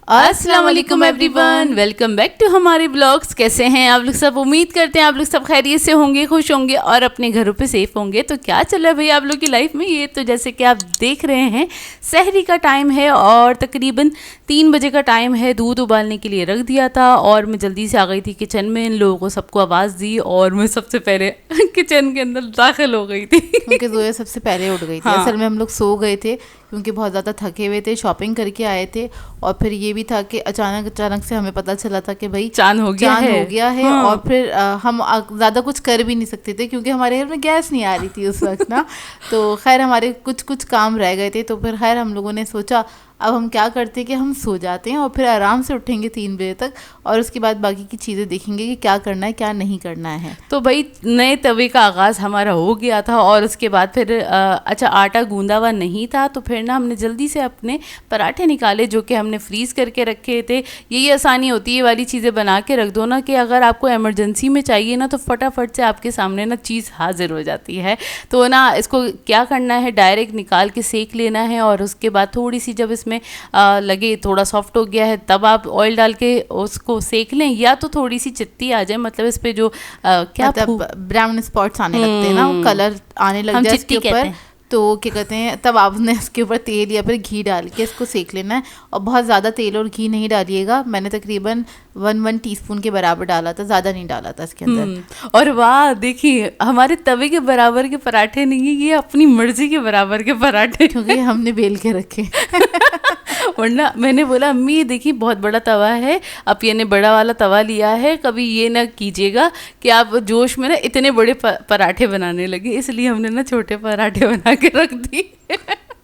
अस्सलाम वालेकुम everyone, welcome back to हमारे ब्लॉग्स। कैसे हैं आप लोग सब? उम्मीद करते हैं आप लोग सब खैरियत से होंगे, खुश होंगे और अपने घरों पे सेफ होंगे। तो क्या चल रहा है भाई आप लोग की लाइफ में? ये तो जैसे कि आप देख रहे हैं सहरी का टाइम है और तकरीबन 3 बजे का टाइम है। दूध उबालने के लिए रख दिया था और मैं जल्दी से आ गई थी किचन में। इन लोगों को सबको आवाज़ दी और मैं सबसे पहले किचन के अंदर दाखिल हो गई थी क्योंकि जोया सबसे पहले उठ गई थी। हाँ। असल में हम लोग सो गए थे क्योंकि बहुत ज़्यादा थके हुए थे, शॉपिंग करके आए थे। और फिर ये भी था कि अचानक से हमें पता चला था कि भाई चांद हो गया है। हाँ। और फिर हम ज़्यादा कुछ कर भी नहीं सकते थे क्योंकि हमारे घर में गैस नहीं आ रही थी उस वक्त ना। तो खैर हमारे कुछ काम रह गए थे। तो फिर खैर हम लोगों ने सोचा अब हम क्या करते हैं कि हम सो जाते हैं और फिर आराम से उठेंगे 3 बजे तक और उसके बाद बाकी की चीज़ें देखेंगे कि क्या करना है क्या नहीं करना है। तो भाई नए तवे का आगाज़ हमारा हो गया था और उसके बाद फिर अच्छा आटा गूंदा हुआ नहीं था तो फिर ना हमने जल्दी से अपने पराठे निकाले जो कि हमने फ्रीज़ करके रखे थे। यही आसानी होती है ये वाली चीज़ें बना के रख दो ना कि अगर आपको इमरजेंसी में चाहिए ना तो फटाफट से आपके सामने ना चीज़ हाजिर हो जाती है। तो ना इसको क्या करना है, डायरेक्ट निकाल के सेक लेना है और उसके बाद थोड़ी सी जब में लगे थोड़ा सॉफ्ट हो गया है तब आप ऑयल डाल के उसको सेक लें, या तो थोड़ी सी चित्ती आ जाए, मतलब इस पे जो क्या मतलब ब्राउन स्पॉट्स आने लगते हैं ना, कलर आने लग जाए इसके ऊपर, तो क्या कहते हैं तब आपने इसके ऊपर तेल या फिर घी डाल के इसको सेक लेना है। और बहुत ज़्यादा तेल और घी नहीं डालिएगा। मैंने तकरीबन 1 टीस्पून के बराबर डाला था, ज़्यादा नहीं डाला था इसके अंदर। और वाह देखिए हमारे तवे के बराबर के पराठे नहीं है, ये अपनी मर्जी के बराबर के पराठे क्योंकि हमने बेल के रखे वरना मैंने बोला अम्मी ये देखिए बहुत बड़ा तवा है, अब ये ने बड़ा वाला तवा लिया है, कभी ये ना कीजिएगा कि आप जोश में ना इतने बड़े पराठे बनाने लगे, इसलिए हमने ना छोटे पराठे बना के रख दी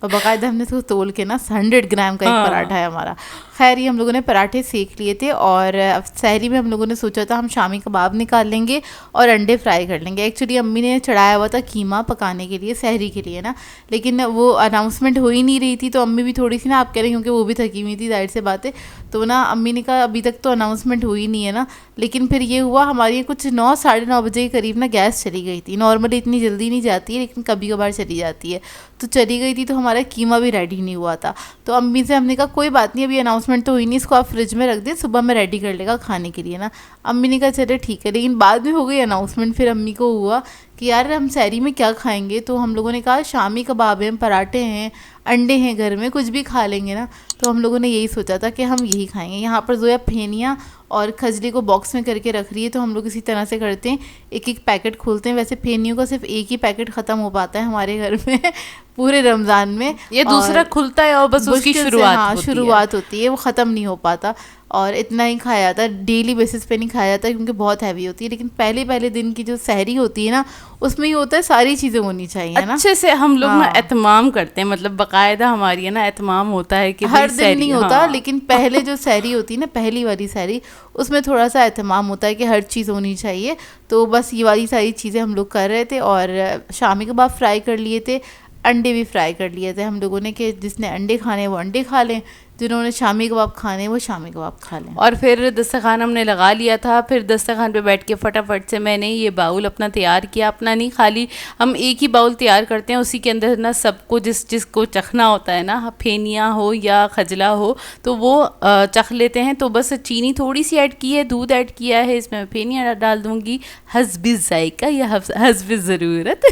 और बाकायदा हमने इसको तोल के ना 100 ग्राम का एक पराठा है हमारा। खैर ये हम लोगों ने पराठे सेक लिए थे और सहरी में हम लोगों ने सोचा था हम शामी कबाब निकाल लेंगे और अंडे फ्राई कर लेंगे। एक्चुअली अम्मी ने चढ़ाया हुआ था कीमा पकाने के लिए सहरी के लिए ना, लेकिन वो अनाउंसमेंट हो ही नहीं रही थी। तो अम्मी भी थोड़ी सी ना आप कह रहे हैं क्योंकि वो भी थकी हुई थी जाहिर से बात है। तो ना अम्मी ने कहा अभी तक तो अनाउंसमेंट हुई नहीं है ना। लेकिन फिर ये हुआ हमारी कुछ 9 साढ़े 9 बजे के करीब ना गैस चली गई थी। नॉर्मली इतनी जल्दी नहीं जाती है लेकिन कभी कभार चली जाती है। तो चली गई थी तो हमारा कीमा भी रेडी नहीं हुआ था। तो अम्मी से हमने कहा कोई बात नहीं अभी अनाउंसमेंट तो हुई नहीं, इसको आप फ्रिज में रख दें, सुबह में रेडी कर लेगा खाने के लिए ना। अम्मी ने कहा चले ठीक है। लेकिन बाद में हो गई अनाउंसमेंट, फिर अम्मी को हुआ कि यार हम सहरी में क्या खाएंगे। तो हम लोगों ने कहा शामी कबाब हैं, पराठे हैं, अंडे हैं, घर में कुछ भी खा लेंगे ना। तो हम लोगों ने यही सोचा था कि हम यही खाएंगे। यहाँ पर जोया फेनिया और खजली को बॉक्स में करके रख रही है। तो हम लोग इसी तरह से करते हैं, एक एक पैकेट खोलते हैं। वैसे फेनियों का सिर्फ एक ही पैकेट ख़त्म हो पाता है हमारे घर में पूरे रमज़ान में। ये दूसरा खुलता है और बस उसकी शुरुआत होती है, वो ख़त्म नहीं हो पाता और इतना ही खाया जाता है, डेली बेसिस पे नहीं खाया जाता क्योंकि बहुत हैवी होती है। लेकिन पहले दिन की जो सहरी होती है ना उसमें ये होता है सारी चीज़ें होनी चाहिए ना, अच्छे से हम लोग ना एहतमाम करते हैं, मतलब बाकायदा हमारी है ना एहतमाम होता है कि हर दिन नहीं होता। लेकिन पहले जो सहरी होती है ना, पहली वाली सहरी, उसमें थोड़ा सा एहतमाम होता है कि हर चीज़ होनी चाहिए। तो बस ये वाली सारी चीज़ें हम लोग कर रहे थे और शामी कबाब फ्राई कर लिए थे, अंडे भी फ्राई कर लिए थे हम लोगों ने कि जिसने अंडे खाने वो अंडे खा लें, जिन्होंने शामी कबाब खाने वो शामी कबाब खा लें। और फिर दस्तरखान हमने लगा लिया था। फिर दस्तरखान पे बैठ के फटाफट से मैंने ये बाउल अपना तैयार किया। अपना नहीं, खाली हम एक ही बाउल तैयार करते हैं, उसी के अंदर ना सबको जिसको चखना होता है ना, फेनिया हो या खजला हो तो वो चख लेते हैं। तो बस चीनी थोड़ी सी ऐड की है, दूध ऐड किया है, इसमें मैं फेनिया डाल दूँगी हस्बी जायका या हस्बी ज़रूरत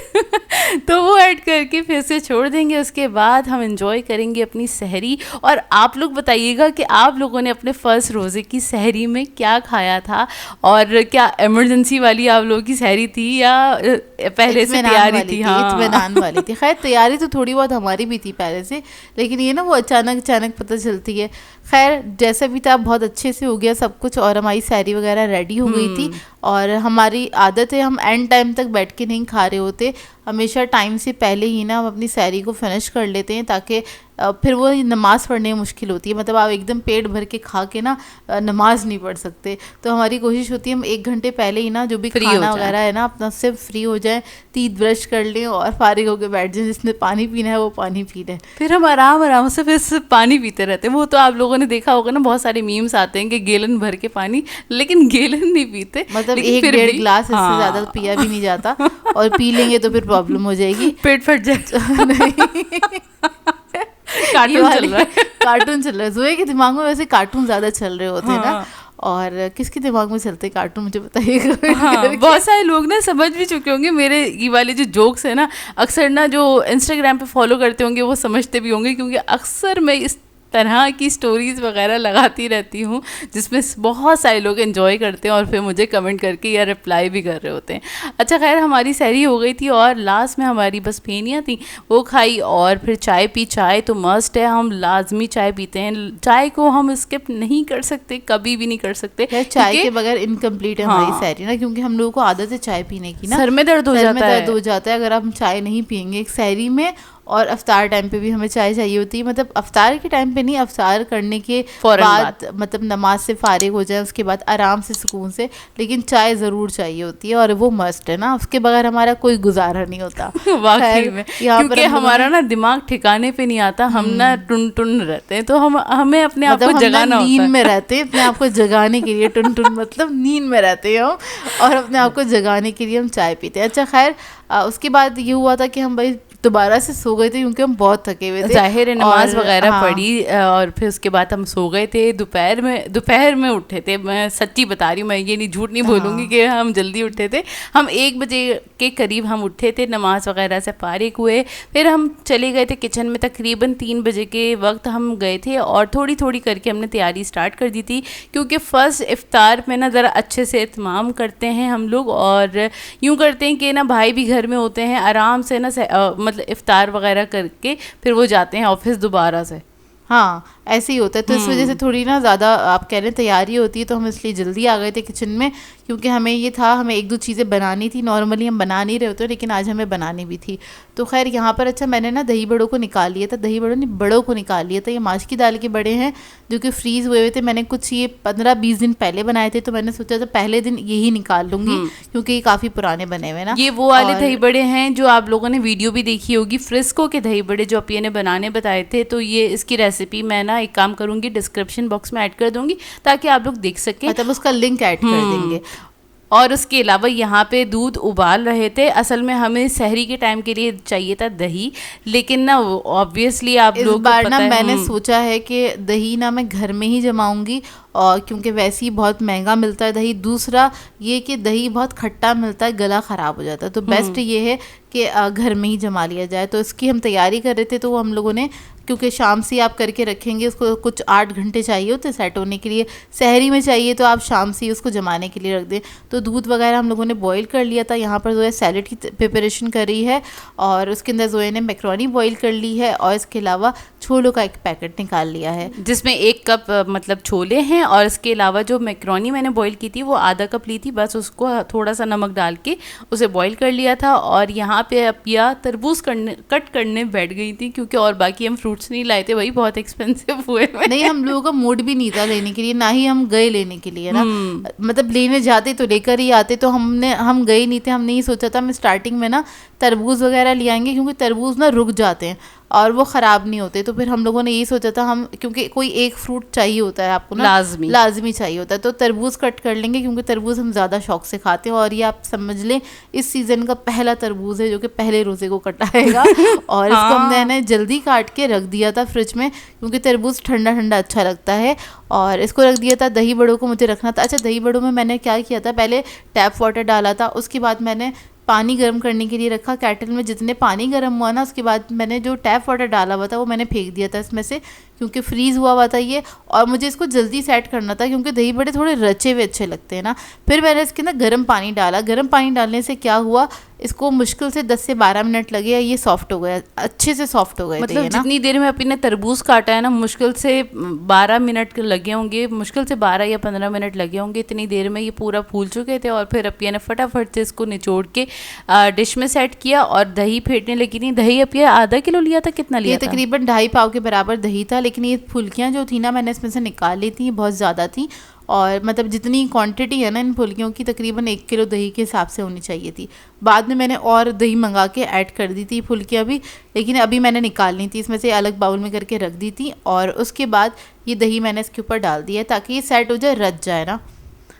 तो वो ऐड करके फिर से छोड़ देंगे। उसके बाद हम इंजॉय करेंगे अपनी सहरी। और आप लोग बताइएगा कि आप लोगों ने अपने फर्स्ट रोज़े की सहरी में क्या खाया था और क्या इमरजेंसी वाली आप लोगों की सहरी थी या पहले से तैयारी थी? हाँ इत्मीनान वाली थी। खैर तैयारी तो थोड़ी बहुत हमारी भी थी पहले से, लेकिन ये ना वो अचानक पता चलती है। खैर जैसा भी था बहुत अच्छे से हो गया सब कुछ और हमारी सहरी वगैरह रेडी हो गई थी। और हमारी आदत है हम एंड टाइम तक बैठ के नहीं खा रहे होते, हमेशा टाइम से पहले ही ना हम अपनी सहरी को फिनिश कर लेते हैं ताकि फिर वो नमाज़ पढ़ने में मुश्किल होती है। मतलब आप एकदम पेट भर के खा के ना नमाज नहीं पढ़ सकते। तो हमारी कोशिश होती है हम 1 घंटे पहले ही ना जो भी खाना वगैरह है ना अपना से फ्री हो जाए, तीत ब्रश कर लें और फारिग होकर बैठ जाए। जिसने पानी पीना है वो पानी पी लें। फिर हम आराम से फिर पानी पीते रहते हैं। वो तो आप लोगों ने देखा होगा ना, बहुत सारे मीम्स आते हैं कि गैलन भर के पानी, लेकिन गैलन नहीं पीते, मतलब 1-1.5 गिलास इससे ज़्यादा पिया भी नहीं जाता और पी लेंगे तो फिर प्रॉब्लम हो जाएगी, पेट फट जाए कार्टून चल रहा है। कार्टून चल रहा है। जोए के दिमाग में वैसे कार्टून ज्यादा चल रहे होते हैं ना। हाँ। और किसके दिमाग में चलते कार्टून मुझे बताइएगा। हाँ, बहुत सारे लोग ना समझ भी चुके होंगे मेरे ये वाले जो जोक्स है ना, अक्सर ना जो इंस्टाग्राम पे फॉलो करते होंगे वो समझते भी होंगे, क्योंकि अक्सर मैं इस तरह की स्टोरीज वगैरह लगाती रहती हूँ जिसमें बहुत सारे लोग एंजॉय करते हैं और फिर मुझे कमेंट करके या रिप्लाई भी कर रहे होते हैं। अच्छा खैर, हमारी सहरी हो गई थी और लास्ट में हमारी बस फेनियाँ थी, वो खाई और फिर चाय पी। चाय तो मस्ट है, हम लाजमी चाय पीते हैं, चाय को हम स्किप नहीं कर सकते, कभी भी नहीं कर सकते। चाय के बगैर इनकम्प्लीट है हमारी हाँ। सहरी ना, क्योंकि हम लोगों को आदत है चाय पीने की ना। सर में दर्द हो जाता है अगर हम चाय नहीं पियेंगे एक सहरी में। और अफ्तार टाइम पे भी हमें चाय चाहिए होती है, मतलब अफ्तार के टाइम पे नहीं, अफ्तार करने के बाद मतलब नमाज से फारिग हो जाए उसके बाद आराम से सुकून से, लेकिन चाय ज़रूर चाहिए होती है और वो मस्ट है ना, उसके बगैर हमारा कोई गुजारा नहीं होता। वाकई में, क्योंकि हमारा ना दिमाग ठिकाने पे नहीं आता, हम ना टुन टुन रहते हैं, तो हमें अपने आप को जगाना होता है। नींद में रहते हैं, अपने आप को जगाने के लिए टुन टुन मतलब नींद में रहते हैं हम, और अपने आप को जगाने के लिए हम चाय पीते हैं। अच्छा खैर, उसके बाद ये हुआ था कि हम भाई दोबारा से सो गए थे क्योंकि हम बहुत थके हुए थे, जाहिर है नमाज वगैरह पढ़ी और फिर उसके बाद हम सो गए थे। दोपहर में उठे थे, मैं सच्ची बता रही हूँ, मैं ये नहीं झूठ नहीं बोलूँगी कि हम जल्दी उठे थे। हम 1 बजे के करीब हम उठे थे, नमाज वगैरह से फारिग हुए, फिर हम चले गए थे किचन में। तकरीबन 3 बजे के वक्त हम गए थे और थोड़ी थोड़ी करके हमने तैयारी स्टार्ट कर दी थी, क्योंकि फ़र्स्ट इफ्तार में ना ज़रा अच्छे से इत्माम करते हैं हम लोग, और यूँ करते हैं कि ना भाई भी घर में होते हैं, आराम से ना मतलब इफ्तार वगैरह करके फिर वो जाते हैं ऑफिस दोबारा से। हाँ ऐसे ही होता है, तो इस वजह से थोड़ी ना ज़्यादा आप कह रहे हैं तैयारी होती है, तो हम इसलिए जल्दी आ गए थे किचन में, क्योंकि हमें ये था हमें 1-2 चीज़ें बनानी थी। नॉर्मली हम बना नहीं रहे होते, लेकिन आज हमें बनानी भी थी। तो खैर यहाँ पर अच्छा मैंने ना दही बड़ों को निकाल लिया था, दही बड़ों ने बड़ों को निकाल लिया था। ये माश की दाल के बड़े हैं जो कि फ्रीज़ हुए हुए थे, मैंने कुछ ये 15-20 दिन पहले बनाए थे, तो मैंने सोचा था पहले दिन यही निकाल लूँगी क्योंकि ये काफ़ी पुराने बने हुए ना। ये वो वाले दही बड़े हैं जो आप लोगों ने वीडियो भी देखी होगी, फ्रिस्को के दही बड़े जो अपिया ने बनाने बताए थे। तो ये इसकी रेसिपी मैं ना एक काम करूँगी, डिस्क्रिप्शन बॉक्स में ऐड कर दूँगी ताकि आप लोग देख सकें, मतलब उसका लिंक ऐड कर देंगे। और उसके अलावा यहाँ पे दूध उबाल रहे थे। असल में हमें सहरी के टाइम के लिए चाहिए था दही, लेकिन ना ऑब्वियसली आप लोग इस बार ना मैंने सोचा है कि दही ना मैं घर में ही जमाऊंगी, और क्योंकि वैसे ही बहुत महंगा मिलता है दही, दूसरा ये कि दही बहुत खट्टा मिलता है, गला ख़राब हो जाता है, तो बेस्ट ये है कि घर में ही जमा लिया जाए। तो इसकी हम तैयारी कर रहे थे, तो हम लोगों ने, क्योंकि शाम से आप करके रखेंगे उसको, कुछ 8 घंटे चाहिए होते सेट होने के लिए, सहरी में चाहिए तो आप शाम से ही उसको जमाने के लिए रख दें। तो दूध वगैरह हम लोगों ने बॉईल कर लिया था। यहाँ पर जोया सैलड की प्रिपरेशन कर रही है, और उसके अंदर जोया ने मैक्रोनी बॉईल कर ली है, और इसके अलावा छोलों का एक पैकेट निकाल लिया है जिसमें 1 कप मतलब छोले हैं, और इसके अलावा जो मैक्रोनी मैंने बॉईल की थी वो आधा कप ली थी, बस उसको थोड़ा सा नमक डाल के उसे बॉईल कर लिया था। और यहाँ पे अपिया तरबूज कट करने बैठ गई थी, क्योंकि और बाकी हम फ्रूट्स नहीं लाए थे, वही बहुत एक्सपेंसिव हुए। नहीं, हम लोगों का मूड भी नहीं था लेने के लिए, ना ही हम गए लेने के लिए ना, मतलब लेने जाते तो लेकर ही आते, तो हम गए नहीं थे। हमने ये सोचा था हम स्टार्टिंग में ना तरबूज वगैरह ले आएंगे, क्योंकि तरबूज ना रुक जाते हैं और वो ख़राब नहीं होते। तो फिर हम लोगों ने यही सोचा था, हम क्योंकि कोई एक फ्रूट चाहिए होता है आपको ना, लाजमी चाहिए होता है, तो तरबूज कट कर लेंगे, क्योंकि तरबूज हम ज़्यादा शौक से खाते हैं। और ये आप समझ लें इस सीज़न का पहला तरबूज है जो कि पहले रोज़े को कटाएगा। और इसको हमने जल्दी काट के रख दिया था फ्रिज में, क्योंकि तरबूज ठंडा ठंडा अच्छा लगता है, और इसको रख दिया था। दही बड़ों को मुझे रखना था। अच्छा, दही बड़ों में मैंने क्या किया था, पहले टैप वाटर डाला था, उसके बाद मैंने पानी गर्म करने के लिए रखा केटल में। जितने पानी गर्म हुआ ना, उसके बाद मैंने जो टैप वाटर डाला हुआ था वो मैंने फेंक दिया था इसमें से, क्योंकि फ्रीज़ हुआ था ये, और मुझे इसको जल्दी सेट करना था, क्योंकि दही बड़े थोड़े रचे हुए अच्छे लगते हैं ना। फिर मैंने इसके अंदर गर्म पानी डाला। गर्म पानी डालने से क्या हुआ, इसको मुश्किल से 10 से 12 मिनट लगे, ये सॉफ्ट हो गया, अच्छे से सॉफ्ट हो गए। मतलब जितनी देर में अपने तरबूज काटा है ना, मुश्किल से 12 मिनट लगे होंगे, मुश्किल से 12 या 15 मिनट लगे होंगे। इतनी देर में ये पूरा फूल चुके थे, और फिर अपिया ने फटाफट से इसको निचोड़ के डिश में सेट किया और दही फेंटने लगी थी। दही अपिया आधा किलो लिया था, कितना लिया था? ये तकरीबन 2.5 पाव के बराबर दही था, लेकिन ये फुल्कियाँ जो थी ना मैंने इसमें से निकाल ली थी, बहुत ज़्यादा थी, और मतलब जितनी क्वांटिटी है ना इन फुल्कियों की, तकरीबन 1 किलो दही के हिसाब से होनी चाहिए थी। बाद में मैंने और दही मंगा के ऐड कर दी थी फुल्कियाँ भी, लेकिन अभी मैंने निकालनी थी, इसमें से अलग बाउल में करके रख दी थी। और उसके बाद ये दही मैंने इसके ऊपर डाल दिया ताकि ये सेट हो जाए, रच जाए ना।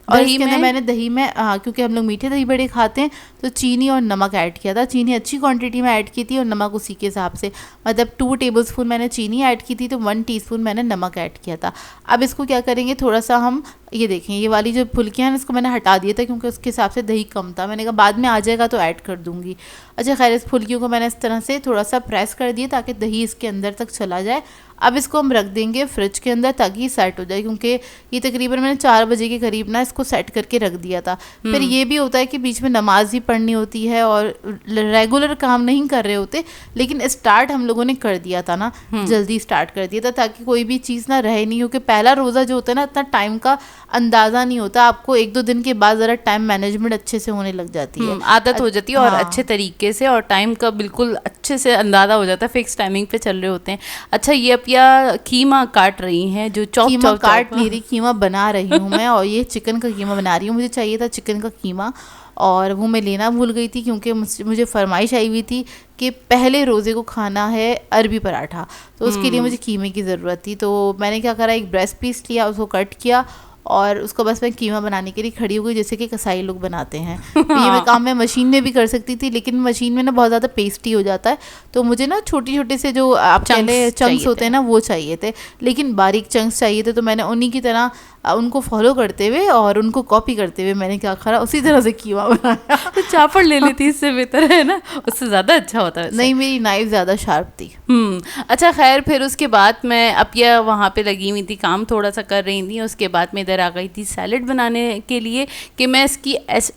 और दही इसके अंदर में मैंने दही में क्योंकि हम लोग मीठे दही बड़े खाते हैं तो चीनी और नमक ऐड किया था। चीनी अच्छी क्वांटिटी में ऐड की थी और नमक उसी के हिसाब से, मतलब 2 टेबलस्पून मैंने चीनी ऐड की थी तो 1 टीस्पून मैंने नमक ऐड किया था। अब इसको क्या करेंगे, थोड़ा सा हम ये देखें, ये वाली जो फुल्कियाँ हैं इसको मैंने हटा दिया था क्योंकि उसके हिसाब से दही कम था। मैंने कहा बाद में आ जाएगा तो ऐड कर दूँगी। अच्छा खैर, इस फुल्कियों को मैंने इस तरह से थोड़ा सा प्रेस कर दिया ताकि दही इसके अंदर तक चला जाए। अब इसको हम रख देंगे फ्रिज के अंदर ताकि सेट हो जाए, क्योंकि ये तकरीबन मैंने 4 बजे के करीब ना इसको सेट करके रख दिया था। फिर ये भी होता है कि बीच में नमाज भी पढ़नी होती है और रेगुलर काम नहीं कर रहे होते, लेकिन स्टार्ट हम लोगों ने कर दिया था ना, जल्दी स्टार्ट कर दिया था ताकि कोई भी चीज़ ना रहे नहीं, क्योंकि पहला रोज़ा जो होता है ना इतना टाइम का अंदाज़ा नहीं होता, आपको 1-2 दिन के बाद ज़रा टाइम मैनेजमेंट अच्छे से होने लग जाती है, आदत हो जाती है और अच्छे तरीके से, और टाइम का बिल्कुल अच्छे से अंदाज़ा हो जाता है, फिक्स टाइमिंग पे चल रहे होते हैं। अच्छा, ये अब या कीमा काट रही हैं, जो कीमा काट नहीं रही, कीमा बना रही हूँ मैं, और ये चिकन का कीमा बना रही हूँ। मुझे चाहिए था चिकन का कीमा और वो मैं लेना भूल गई थी क्योंकि मुझे फरमाइश आई हुई थी कि पहले रोज़े को खाना है अरबी पराठा, तो उसके लिए मुझे कीमे की ज़रूरत थी। तो मैंने क्या करा, एक ब्रेस्ट पीस लिया, उसको कट किया और उसको बस मैं कीमा बनाने के लिए खड़ी हो गई, जैसे कि कसाई लोग बनाते हैं। ये मैं काम मैं मशीन में भी कर सकती थी, लेकिन मशीन में ना बहुत ज़्यादा पेस्टी हो जाता है, तो मुझे ना छोटे छोटे से जो आप पहले चंक्स होते हैं ना वो चाहिए थे, लेकिन बारीक चंक्स चाहिए थे। तो मैंने उन्हीं की तरह उनको फॉलो करते हुए और उनको कॉपी करते हुए मैंने क्या करा, उसी तरह से कीमा बनाया। तो चापड़ ले लेती, इससे बेहतर है ना, उससे ज़्यादा अच्छा होता है। नहीं, मेरी नाइफ ज़्यादा शार्प थी। अच्छा खैर, फिर उसके बाद मैं अपिया वहाँ पे लगी हुई थी, काम थोड़ा सा कर रही थी। उसके बाद मैं इधर आ गई थी सैलेड बनाने के लिए कि मैं इसकी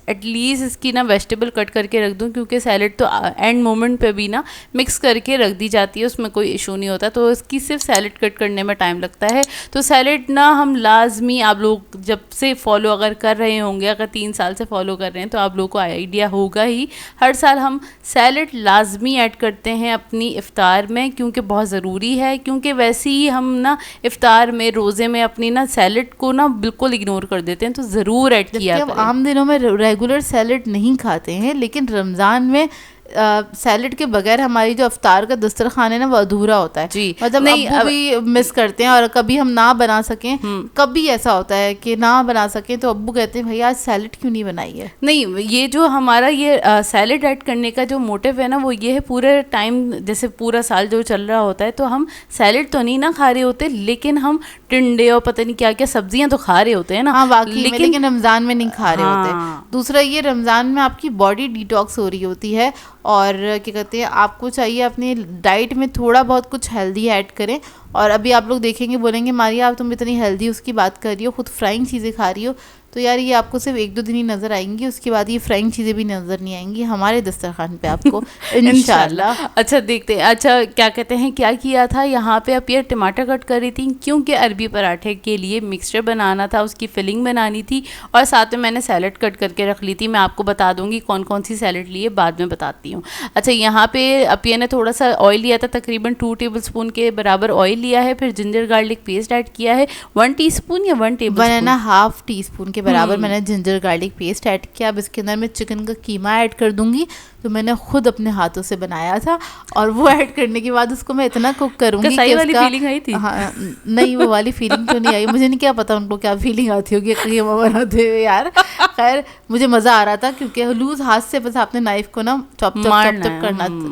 एटलीस्ट इसकी ना वेजिटेबल कट करके रख दूँ, क्योंकि सैलेड तो एंड मोमेंट पे भी ना मिक्स करके रख दी जाती है, उसमें कोई इशू नहीं होता। तो इसकी सिर्फ सैलेड कट करने में टाइम लगता है। तो सैलेड ना हम लाजमी, आप लोग जब से फॉलो अगर कर रहे होंगे, अगर 3 साल से फॉलो कर रहे हैं तो आप लोगों को आइडिया होगा ही, हर साल हम सैलेड लाजमी ऐड करते हैं अपनी इफ्तार में, क्योंकि बहुत ज़रूरी है। क्योंकि वैसे ही हम ना इफ्तार में, रोज़े में अपनी ना सैलेड को ना बिल्कुल इग्नोर कर देते हैं, तो ज़रूर ऐड किया करें। हम आम दिनों में रेगुलर सैलेड नहीं खाते हैं, लेकिन रमज़ान में सैलेड के बगैर हमारी जो अफ्तार का दस्तरखान है ना वो अधूरा होता है। जी, मतलब नहीं, अब्बू भी मिस करते हैं, और कभी हम ना बना सकें, कभी ऐसा होता है कि ना बना सकें तो अब्बू कहते हैं भैया आज सैलेड क्यों नहीं बनाई है। नहीं, ये जो हमारा ये सैलेड ऐड करने का जो मोटिव है ना, वो ये है, पूरे टाइम जैसे पूरा साल जो चल रहा होता है तो हम सैलेड तो नहीं ना खा रहे होते, लेकिन हम टिंडे और पता नहीं क्या क्या सब्जियां तो खा रहे होते हैं ना। हाँ वाकई, लेकिन रमज़ान में नहीं खा रहे होते। दूसरा ये, रमज़ान में आपकी बॉडी डिटॉक्स हो रही होती है, और क्या कहते हैं, आपको चाहिए अपनी डाइट में थोड़ा बहुत कुछ हेल्दी ऐड करें। और अभी आप लोग देखेंगे, बोलेंगे मारिया आप तुम इतनी हेल्दी उसकी बात कर रही हो, खुद फ्राइंग चीज़ें खा रही हो, तो यार ये आपको सिर्फ 1-2 दिन ही नज़र आएंगी, उसके बाद ये फ्राइंग चीज़ें भी नज़र नहीं आएंगी हमारे दस्तरखान पे आपको इंशाल्लाह। अच्छा देखते हैं। अच्छा क्या कहते हैं, क्या किया था यहाँ पे, अब ये टमाटर कट कर रही थी क्योंकि अरबी पराठे के लिए मिक्सचर बनाना था, उसकी फिलिंग बनानी थी, और साथ में मैंने सैलेड कट करके रख ली थी। मैं आपको बता दूंगी कौन कौन सी सैलेड लिए, बाद में बताती हूँ। अच्छा, यहाँ पे अपिया ने थोड़ा सा ऑयल लिया था, तकरीबन 2 टेबलस्पून के बराबर ऑयल लिया है। फिर जिंजर गार्लिक पेस्ट ऐड किया है 1 टीस्पून या 1 टेबलस्पून, 1.5 टीस्पून के बराबर मैंने जिंजर गार्लिक पेस्ट ऐड किया। अब इसके अंदर मैं चिकन का कीमा ऐड कर दूंगी, तो मैंने खुद अपने हाथों से बनाया था, और वो ऐड करने के बाद उसको मैं इतना कुक करूंगी कि वाली फीलिंग आई थी। हाँ, नहीं वो वाली फीलिंग तो नहीं आई, मुझे नहीं क्या पता उनको क्या फीलिंग आती होगी कीमा बनाते हुए यार। खैर मुझे मज़ा आ रहा था, क्योंकि लूज हाथ से बस आपने नाइफ को ना चॉप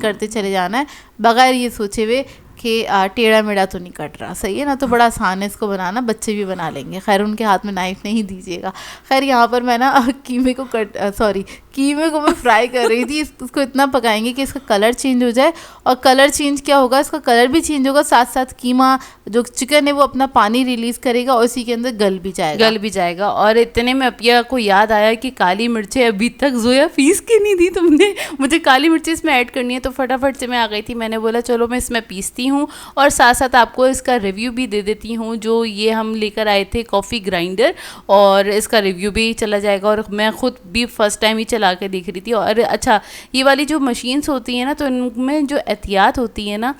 करते चले जाना है, बगैर ये सोचे हुए कि टेढ़ा मेढ़ा तो नहीं कट रहा, सही है ना। तो बड़ा आसान है इसको बनाना, बच्चे भी बना लेंगे। खैर उनके हाथ में नाइफ नहीं दीजिएगा। खैर यहाँ पर मैं ना कीमे को मैं फ्राई कर रही थी। इसको इतना पकाएंगे कि इसका कलर चेंज हो जाए, और कलर चेंज क्या होगा, इसका कलर भी चेंज होगा, साथ साथ कीमा जो चिकन है वो अपना पानी रिलीज़ करेगा और इसी के अंदर गल भी जाएगा। और इतने में अपिया को याद आया कि काली मिर्चें अभी तक जोया पीस के नहीं दी तुमने, मुझे काली मिर्चें इसमें ऐड करनी है। तो फटाफट से मैं आ गई थी, मैंने बोला चलो मैं इसमें पीसती हूँ, और साथ साथ आपको इसका रिव्यू भी दे देती हूँ। जो ये हम लेकर आए थे कॉफ़ी ग्राइंडर, और इसका रिव्यू भी चला जाएगा, और मैं खुद भी फर्स्ट टाइम ही चला के देख रही थी। और अच्छा, ये वाली जो मशीन्स होती हैं ना, तो इनमें जो एहतियात होती है ना,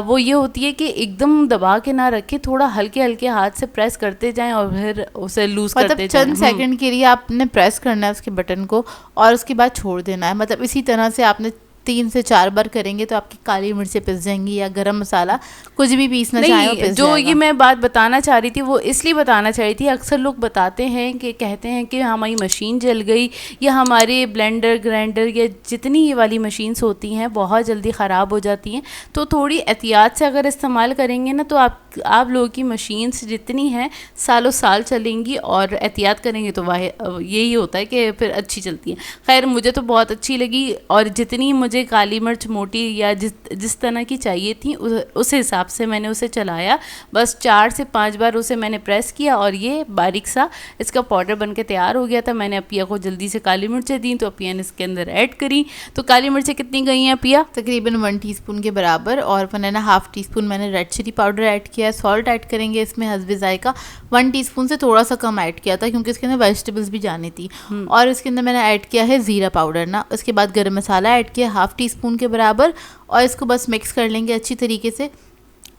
वो ये होती है कि एकदम दबा के ना रखें, थोड़ा हल्के हल्के हाथ से प्रेस करते जाएं और फिर उसे लूज करते जाएं। चंद सेकंड के लिए आपने प्रेस करना है उसके बटन को, और उसके बाद छोड़ देना है। मतलब इसी तरह से आपने 3 से 4 बार करेंगे तो आपकी काली मिर्चें पिस जाएंगी, या गरम मसाला कुछ भी पीसना चाहे वो नहीं, पिस जो जाएगा। ये मैं बात बताना चाह रही थी वो इसलिए बताना चाह रही थी, अक्सर लोग बताते हैं कि कहते हैं कि हमारी मशीन जल गई, या हमारे ब्लेंडर ग्राइंडर या जितनी ये वाली मशीन्स होती हैं बहुत जल्दी ख़राब हो जाती हैं। तो थोड़ी एहतियात से अगर इस्तेमाल करेंगे ना तो आप लोगों की मशीन्स जितनी हैं सालों साल चलेंगी, और एहतियात करेंगे तो यही होता है कि फिर अच्छी चलती हैं। खैर मुझे तो बहुत अच्छी लगी, और जितनी मुझे काली मिर्च मोटी या जिस तरह की चाहिए थी उस हिसाब से मैंने उसे चलाया। बस 4 से 5 बार उसे मैंने प्रेस किया और ये बारीक सा इसका पाउडर बन के तैयार हो गया था। मैंने अपिया को जल्दी से काली मिर्चें दी तो अपिया ने इसके अंदर ऐड करी। तो काली मिर्चें कितनी गई हैं अपिया? तकरीबन 1 टीस्पून के बराबर, और 1.5 टीस्पून मैंने रेड चिली पाउडर ऐड किया है। सॉल्ट ऐड करेंगे इसमें हस्बे जायका, 1 टीस्पून से थोड़ा सा कम ऐड किया था क्योंकि इसके अंदर वेजिटेबल्स भी जानी थी। और इसके अंदर मैंने ऐड किया है ज़ीरा पाउडर ना। उसके बाद गरम मसाला ऐड किया 1/2 टीस्पून के बराबर, और इसको बस मिक्स कर लेंगे अच्छी तरीके से।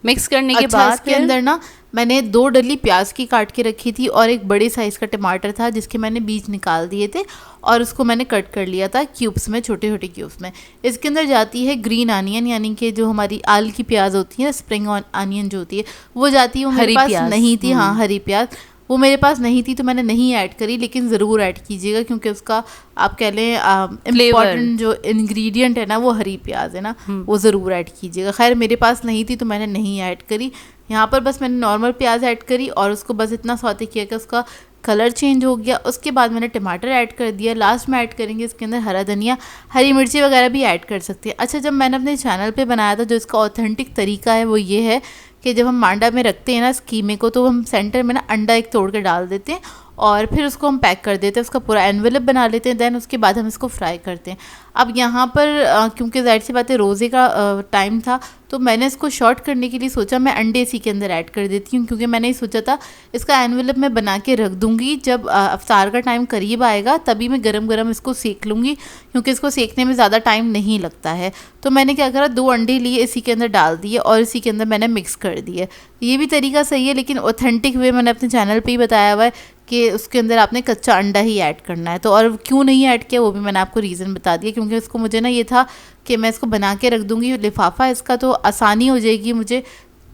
मिक्स करने के अच्छा, बाद इसके अंदर ना मैंने 2 डली प्याज की काट के रखी थी, और एक बड़े साइज़ का टमाटर था जिसके मैंने बीज निकाल दिए थे, और उसको मैंने कट कर लिया था क्यूब्स में, छोटे छोटे क्यूब्स में। इसके अंदर जाती है ग्रीन आनियन, यानी कि जो हमारी आल की प्याज होती है, स्प्रिंग आनियन जो होती है वो जाती है। वो मेरे पास नहीं थी, हाँ हरी प्याज वो मेरे पास नहीं थी तो मैंने नहीं ऐड करी, लेकिन ज़रूर ऐड कीजिएगा क्योंकि उसका आप कह लें इम्पॉर्टेंट जो इंग्रेडिएंट है ना वो हरी प्याज है ना, वो ज़रूर ऐड कीजिएगा। खैर मेरे पास नहीं थी तो मैंने नहीं ऐड करी। यहाँ पर बस मैंने नॉर्मल प्याज ऐड करी और उसको बस इतना सौते किया कि उसका कलर चेंज हो गया। उसके बाद मैंने टमाटर ऐड कर दिया। लास्ट में ऐड करेंगे इसके अंदर हरा धनिया, हरी मिर्ची वगैरह भी ऐड कर सकते हैं। अच्छा, जब मैंने अपने चैनल पे बनाया था जो इसका ऑथेंटिक तरीका है वो ये है कि जब हम मांडा में रखते हैं ना इस कीमे को, तो हम सेंटर में ना अंडा एक तोड़ के डाल देते हैं और फिर उसको हम पैक कर देते हैं, उसका पूरा एनवेलप बना लेते हैं। देन उसके बाद हम इसको फ्राई करते हैं। अब यहाँ पर क्योंकि ज़ाहिर सी बात है रोज़े का टाइम था तो मैंने इसको शॉर्ट करने के लिए सोचा मैं अंडे इसी के अंदर ऐड कर देती हूँ, क्योंकि मैंने ये सोचा था इसका एनवेलप मैं बना के रख दूँगी, जब अफ्तार का टाइम करीब आएगा तभी मैं गरम गरम इसको सेक लूँगी, क्योंकि इसको सेकने में ज़्यादा टाइम नहीं लगता है। तो मैंने क्या करा, 2 अंडे लिए, इसी के अंदर डाल दिए और इसी के अंदर मैंने मिक्स कर दिए। ये भी तरीका सही है, लेकिन ऑथेंटिक वे मैंने अपने चैनल पे ही बताया हुआ है कि उसके अंदर आपने कच्चा अंडा ही ऐड करना है। तो और क्यों नहीं ऐड किया वो भी मैंने आपको रीज़न बता दिया, क्योंकि उसको मुझे ना ये था कि मैं इसको बना के रख दूँगी लिफाफा इसका, तो आसानी हो जाएगी मुझे,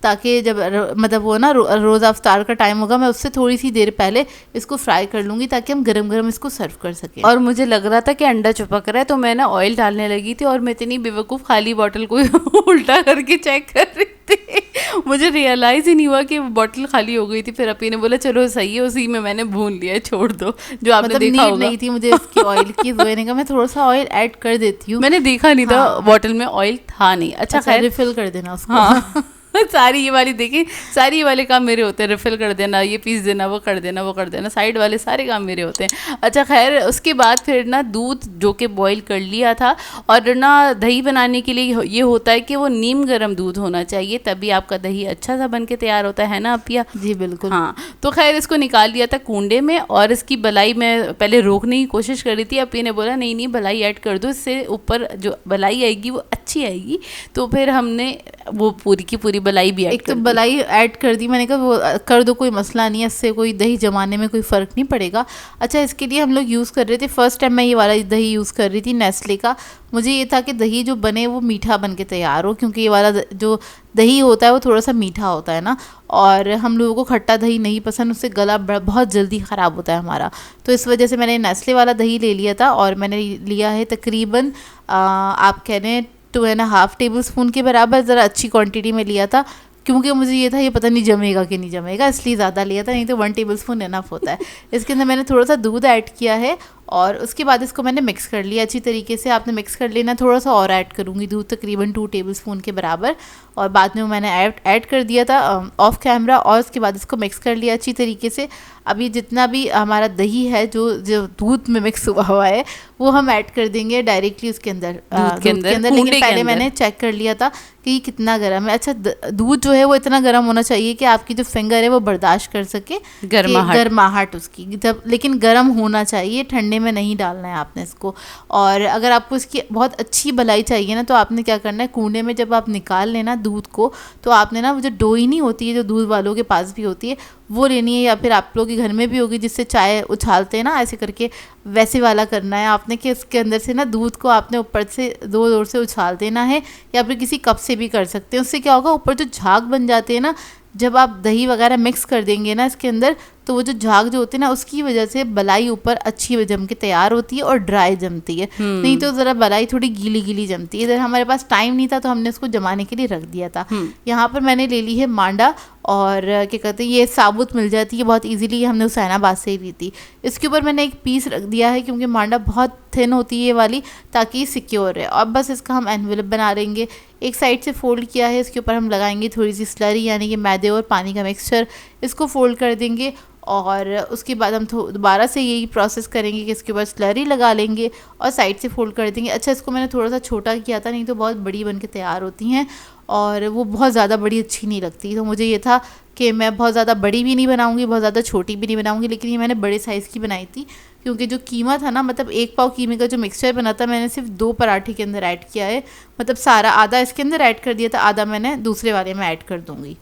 ताकि जब मतलब वो ना रोज़ा अफ्तार का टाइम होगा मैं उससे थोड़ी सी देर पहले इसको फ्राई कर लूँगी ताकि हम गरम गरम इसको सर्व कर सकें। और मुझे लग रहा था कि अंडा चिपक रहा है तो मैं ना ऑयल डालने लगी थी और मैं इतनी बेवकूफ़ खाली बॉटल को उल्टा करके चेक कर रही थी, मुझे रियलाइज़ ही नहीं हुआ कि बॉटल खाली हो गई थी। फिर अपी ने बोला चलो सही है, उसी में मैंने भून लिया, छोड़ दो। जो आपने मतलब देखा होगा नहीं थी मुझे इसकी ऑयल की, मैंने कहा मैं थोड़ा सा ऑयल ऐड कर देती हूँ। मैंने देखा नहीं था, बॉटल में ऑयल था नहीं। अच्छा खैर रिफिल कर देना उसको। हाँ सारी ये वाली देखी, सारी ये वाले काम मेरे होते हैं, रिफ़िल कर देना, ये पीस देना, वो कर देना, वो कर देना, साइड वाले सारे काम मेरे होते हैं। अच्छा खैर उसके बाद फिर ना दूध जो कि बॉईल कर लिया था, और ना दही बनाने के लिए ये होता है कि वो नीम गर्म दूध होना चाहिए, तभी आपका दही अच्छा सा बन के तैयार होता है ना अपिया? जी बिल्कुल। हाँ, तो खैर इसको निकाल लिया था कूंडे में, और इसकी बलाई मैं पहले रोकने की कोशिश कर रही थी। अपी ने बोला नहीं नहीं बलाई ऐड कर दो, इससे ऊपर जो बलाई आएगी वो अच्छी आएगी। तो फिर हमने वो पूरी की पूरी बलाई भी एक तो बलाई ऐड कर दी, मैंने कहा वो कर दो, कोई मसला नहीं है, इससे कोई दही जमाने में कोई फ़र्क नहीं पड़ेगा। अच्छा, इसके लिए हम लोग यूज़ कर रहे थे, फर्स्ट टाइम मैं ये वाला दही यूज़ कर रही थी नेस्ले का। मुझे ये था कि दही जो बने वो मीठा बन के तैयार हो, क्योंकि ये वाला जो दही होता है वो थोड़ा सा मीठा होता है ना, और हम लोगों को खट्टा दही नहीं पसंद, उससे गला बहुत जल्दी ख़राब होता है हमारा। तो इस वजह से मैंने नेस्ले वाला दही ले लिया था, और मैंने लिया है तकरीबन आप कह रहे हैं 2.5 टेबल स्पून के बराबर। ज़रा अच्छी क्वांटिटी में लिया था क्योंकि मुझे ये था ये पता नहीं जमेगा कि नहीं जमेगा, इसलिए ज़्यादा लिया था, नहीं तो 1 टेबल स्पून इनफ होता है। इसके अंदर मैंने थोड़ा सा दूध ऐड किया है और उसके बाद इसको मैंने मिक्स कर लिया अच्छी तरीके से। आपने मिक्स कर लेना, थोड़ा सा और ऐड करूँगी दूध, तकरीबन 2 टेबल स्पून के बराबर, और बाद में मैंने ऐड कर दिया था ऑफ कैमरा, और उसके बाद इसको मिक्स कर लिया अच्छी तरीके से। अभी जितना भी हमारा दही है जो दूध में मिक्स हुआ है वो हम ऐड कर देंगे डायरेक्टली उसके अंदर, दूध के अंदर। लेकिन पहले मैंने चेक कर लिया था कि ये कितना गर्म है। अच्छा, दूध जो है वो इतना गर्म होना चाहिए कि आपकी जो फिंगर है वो बर्दाश्त कर सके गर्माहट उसकी, जब लेकिन गर्म होना चाहिए, ठंडे पतीले में नहीं डालना है आपने इसको। और अगर आपको इसकी बहुत अच्छी भलाई चाहिए ना, तो आपने क्या करना है, कूंडे में जब आप निकाल लेना दूध को, तो आपने ना वो जो डोइनी होती है, जो दूध वालों के पास भी होती है, वो लेनी है, या फिर आप लोगों के घर में भी होगी जिससे चाय उछालते हैं ना ऐसे करके, वैसे वाला करना है आपने कि उसके अंदर से ना दूध को आपने ऊपर से जोर से उछाल देना है, या फिर किसी कप से भी कर सकते हैं। उससे क्या होगा, ऊपर जो झाग बन जाते हैं ना, जब आप दही वगैरह मिक्स कर देंगे ना इसके अंदर, तो वो जो झाग जो होते हैं ना, उसकी वजह से मलाई ऊपर अच्छी जम के तैयार होती है और ड्राई जमती है। नहीं तो ज़रा मलाई थोड़ी गीली गीली जमती है। इधर हमारे पास टाइम नहीं था तो हमने उसको जमाने के लिए रख दिया था। यहाँ पर मैंने ले ली है मांडा, और क्या कहते हैं, ये साबुत मिल जाती है बहुत इजीली, हमने हुसैनाबाद से ही ली थी। इसके ऊपर मैंने एक पीस रख दिया है क्योंकि मांडा बहुत थिन होती है ये वाली, ताकि सिक्योर है। और बस इसका हम एनवेलप बना लेंगे। एक साइड से फोल्ड किया है, इसके ऊपर हम लगाएंगे थोड़ी सी स्लरी, यानी कि मैदे और पानी का मिक्सचर, इसको फोल्ड कर देंगे। और उसके बाद हम दोबारा से यही प्रोसेस करेंगे कि इसके ऊपर स्लरी लगा लेंगे और साइड से फोल्ड कर देंगे। अच्छा, इसको मैंने थोड़ा सा छोटा किया था, नहीं तो बहुत बड़ी बन के तैयार होती हैं और वो बहुत ज़्यादा बड़ी अच्छी नहीं लगती। तो मुझे ये था कि मैं बहुत ज़्यादा बड़ी भी नहीं बनाऊंगी, बहुत ज़्यादा छोटी भी नहीं बनाऊंगी, लेकिन ये मैंने बड़े साइज़ की बनाई थी क्योंकि जो कीमा था ना, मतलब 1 पाव कीमे का जो मिक्सचर बना था, मैंने सिर्फ 2 पराठे के अंदर ऐड किया है। मतलब सारा आधा इसके अंदर ऐड कर दिया था, आधा मैंने दूसरे वाले में ऐड कर दूंगी।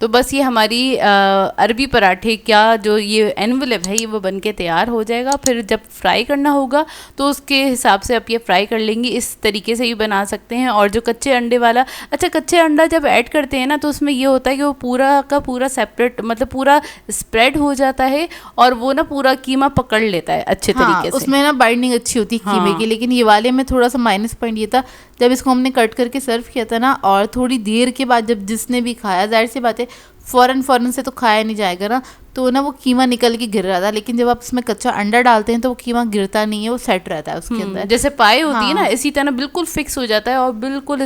तो बस ये हमारी अरबी पराठे का जो ये एनवलप है, ये वो बन के तैयार हो जाएगा। फिर जब फ्राई करना होगा तो उसके हिसाब से आप ये फ्राई कर लेंगी। इस तरीके से ही बना सकते हैं। और जो कच्चे अंडे वाला, अच्छा कच्चे अंडा जब ऐड करते हैं ना, तो उसमें ये होता है कि वो पूरा का पूरा सेपरेट, मतलब पूरा स्प्रेड हो जाता है और वो ना पूरा कीमा पकड़ लेता है अच्छे तरीके से। उसमें ना बाइंडिंग अच्छी होती है कीमे की। लेकिन ये वाले में थोड़ा सा माइनस पॉइंट ये था, जब इसको हमने कट करके सर्व किया था ना, और थोड़ी देर के बाद जब जिसने भी खाया, जाहिर सी बात है फ़ौरन से तो खाया नहीं जाएगा ना, तो ना वो कीमा निकल के गिर रहा था। लेकिन जब आप इसमें कच्चा अंडा डालते हैं तो वो कीमा गिरता नहीं है, वो सेट रहता है उसके अंदर। जैसे पाए होती है ना, इसी तरह बिल्कुल फिक्स हो जाता है और बिल्कुल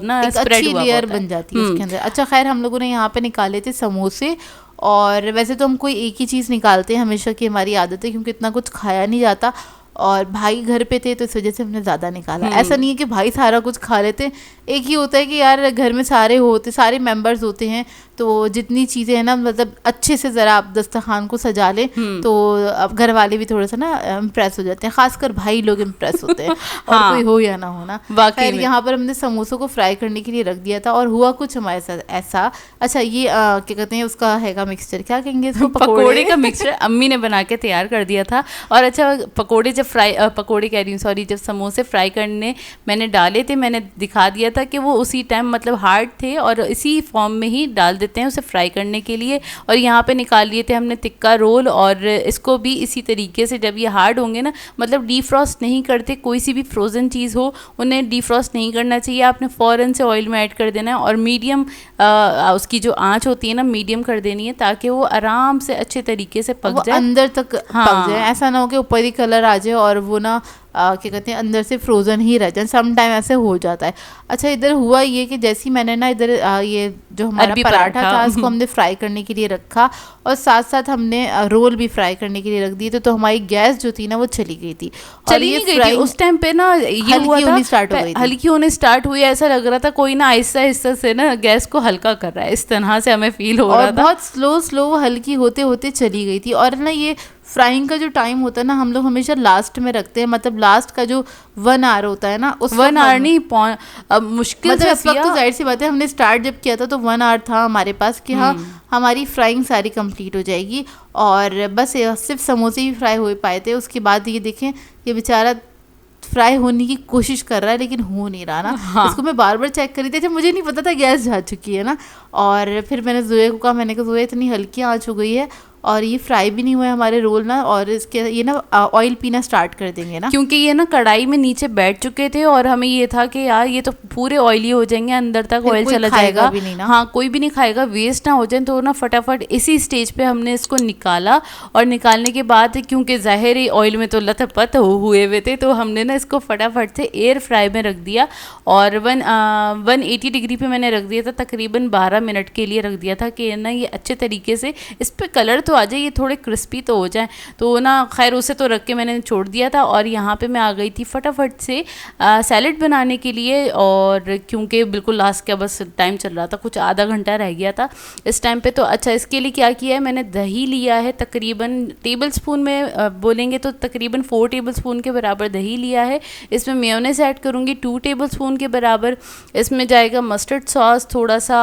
ना स्प्रेड हुआ लेयर बन जाती है उसके अंदर। अच्छा, खैर हम लोगों ने यहाँ पे निकाले थे समोसे। और वैसे तो हम कोई एक ही चीज़ निकालते हैं हमेशा की, हमारी आदत है, क्योंकि इतना कुछ खाया नहीं जाता और भाई घर पे थे तो इस वजह से हमने ज़्यादा निकाला। ऐसा नहीं है कि भाई सारा कुछ खा लेते, एक ही होता है कि यार घर में सारे मेंबर्स होते हैं, तो जितनी चीज़ें हैं ना, मतलब अच्छे से ज़रा आप दस्तरखान को सजा लें तो अब घर वाले भी थोड़ा सा ना इम्प्रेस हो जाते हैं, खासकर भाई लोग इम्प्रेस होते हैं और कोई हो या ना हो ना। खैर यहाँ पर हमने समोसों को फ्राई करने के लिए रख दिया था और हुआ कुछ हमारे साथ ऐसा। अच्छा, ये क्या कहते हैं, उसका हैगा मिक्सचर, क्या कहेंगे इसको, पकोड़े का मिक्सचर अम्मी ने बना के तैयार कर दिया था। और अच्छा, पकोड़े कह रही हूँ, सॉरी, जब समोसे फ्राई करने मैंने डाले थे, मैंने दिखा दिया था कि वो उसी टाइम मतलब हार्ड थे और इसी फॉर्म में ही डाल देते हैं उसे फ्राई करने के लिए। और यहाँ पे निकाल लिए थे हमने टिक्का रोल, और इसको भी इसी तरीके से जब ये हार्ड होंगे ना, मतलब डीफ्रॉस्ट नहीं करते, कोई सी भी फ्रोज़न चीज़ हो उन्हें डीफ्रॉस्ट नहीं करना चाहिए, आपने फ़ौरन से ऑयल में ऐड कर देना है और मीडियम उसकी जो आँच होती है ना, मीडियम कर देनी है ताकि वो आराम से अच्छे तरीके से पक जाए, अंदर तक पक जाए। ऐसा ना हो कि ऊपर ही कलर आ जाए और वो ना क्या कहते हैं अंदर से फ्रोज़न ही रह जाए, सम टाइम ऐसे हो जाता है। अच्छा, इधर हुआ ये कि जैसे ही मैंने ना इधर ये जो हमारा पराठा था इसको हमने फ्राई करने के लिए रखा और साथ साथ हमने रोल भी फ्राई करने के लिए रख दिए, तो हमारी गैस जो थी ना वो चली गई थी। चली नहीं गई थी उस टाइम पे ना, ये हुआ था हल्की होने स्टार्ट हुई, ऐसा लग रहा था कोई ना आहिस्ता आहिस्ता से ना गैस को हल्का कर रहा है, इस तरह से हमें फील हो रहा था। बहुत स्लो हल्की होते होते चली गई थी। और ना ये फ्राइंग का जो टाइम होता है ना, हम लोग हमेशा लास्ट में रखते हैं, मतलब लास्ट का जो 1 आवर होता है ना, उस 1 आवर नहीं, अब मुश्किल मतलब इस वक्त तो जाहिर सी बात है, हमने स्टार्ट जब किया था तो 1 आवर था हमारे पास कि हाँ हमारी फ्राइंग सारी कंप्लीट हो जाएगी। और बस सिर्फ समोसे ही फ्राई हो पाए थे। उसके बाद ये देखें, ये बेचारा फ्राई होने की कोशिश कर रहा है लेकिन हो नहीं रहा ना। इसको मैं बार बार चेक कर रही थी, मुझे नहीं पता था गैस जा चुकी है ना। और फिर मैंने ज़ोया को कहा, मैंने कहा ज़ोया इतनी हल्की आँच हो गई है और ये फ्राई भी नहीं हुए हमारे रोल ना, और इसके ये ना ऑयल पीना स्टार्ट कर देंगे ना, क्योंकि ये ना कढ़ाई में नीचे बैठ चुके थे और हमें ये था कि यार ये तो पूरे ऑयली हो जाएंगे, अंदर तक ऑयल चला जाएगा भी नहीं ना। हाँ, कोई भी नहीं खाएगा, वेस्ट ना हो जाए। तो ना फटाफट इसी स्टेज पे हमने इसको निकाला और निकालने के बाद क्योंकि ज़ाहिर ही ऑयल में तो लथपथ हुए हुए थे, तो हमने ना इसको फटाफट से एयर फ्राई में रख दिया और 180 डिग्री पे मैंने रख दिया था, तकरीबन 12 मिनट के लिए रख दिया था कि ना ये अच्छे तरीके से, इस पर कलर तो आ जाए, ये थोड़े क्रिस्पी तो हो जाए। तो ना खैर उसे तो रख के मैंने छोड़ दिया था, और यहाँ पे मैं आ गई थी फटाफट से सैलेड बनाने के लिए। और क्योंकि बिल्कुल लास्ट का बस टाइम चल रहा था, कुछ आधा घंटा रह गया था इस टाइम पे। तो अच्छा, इसके लिए क्या किया है, मैंने दही लिया है तकरीबन टेबल स्पून में बोलेंगे तो तकरीबन 4 टेबल स्पून के बराबर दही लिया है। इसमें मेयोनेज़ ऐड करूँगी 2 टेबल स्पून के बराबर। इसमें जाएगा मस्टर्ड सॉस थोड़ा सा